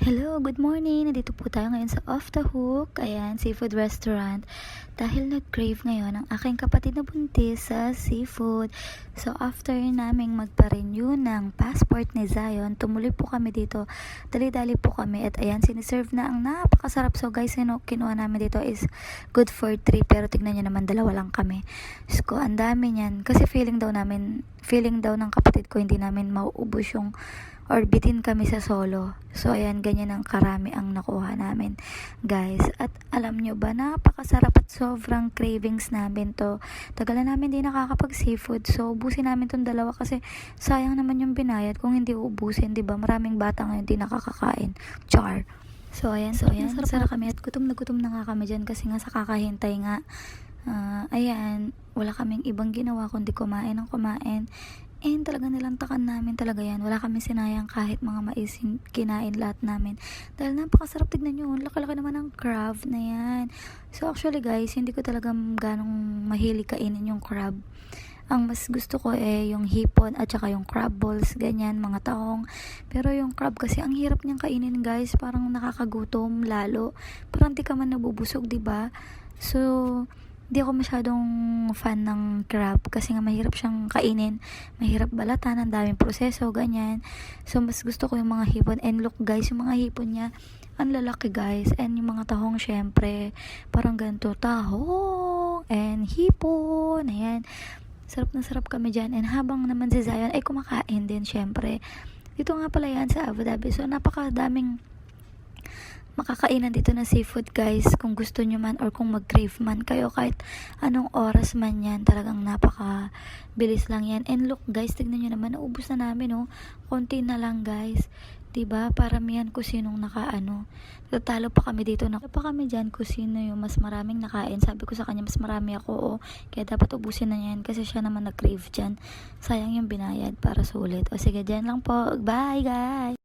Hello, good morning. Nandito po tayo ngayon sa Off the Hook. Ayan, seafood restaurant. Dahil nag-crave ngayon ang aking kapatid na buntis sa seafood. So, after naming magpa-renew ng passport ni Zion, tumuloy po kami dito. Dali-dali po kami. At ayan, siniserve na ang napakasarap. So, guys, kinuha namin dito is good for 3. Pero tignan nyo naman, dalawa lang kami. So, ang dami niyan. Kasi feeling daw ng kapatid ko, hindi namin mauubos yung or bitin kami sa solo. So, ayan, ganyan ang karami ang nakuha namin, guys. At alam nyo ba, napakasarap at sobrang cravings namin to. Tagal na namin di nakakapag-seafood. So, ubusin namin tong dalawa kasi sayang naman yung binayad kung hindi ubusin, di ba? Maraming bata ngayon di nakakakain. Char. So, ayan, sarap kami at gutom na nga kami dyan kasi nga sa kakahintay nga. Ayan, wala kaming ibang ginawa kundi kumain. And talaga nilantakan namin talaga yan. Wala kami sinayang kahit mga mais, kinain lahat namin. Dahil napakasarap, tignan nyo. Laki-laki naman ng crab na yan. So actually guys, hindi ko talaga ganong mahilig kainin yung crab. Ang mas gusto ko yung hipon at saka yung crab balls, ganyan, mga tahong. Pero yung crab kasi ang hirap niyang kainin guys. Parang nakakagutom lalo. Parang di ka man nabubusog, diba? So, di ako masyadong fan ng crab kasi nga mahirap siyang kainin, mahirap balatan, ang daming proseso, ganyan. So mas gusto ko yung mga hipon. And look guys, yung mga hipon niya ang lalaki guys. And yung mga tahong syempre parang ganito, tahong and hipon, ayan. Sarap na sarap kami dyan. And habang naman si Zion ay kumakain din syempre. Dito nga pala yan sa Abu Dhabi. So napakadaming makakainan dito na seafood guys, kung gusto nyo man or kung mag-crave man kayo kahit anong oras man yan, talagang napaka bilis lang yan. And look guys, tignan nyo naman, naubos na namin konti na lang guys, diba? Paramihan ko sinong tatalo pa kami dito, pa kami dyan kung sino yung mas maraming nakain. Sabi ko sa kanya mas marami ako, kaya dapat ubusin na yan kasi siya naman nag-crave dyan, sayang yung binayad para sulit. O sige, dyan lang po, bye guys.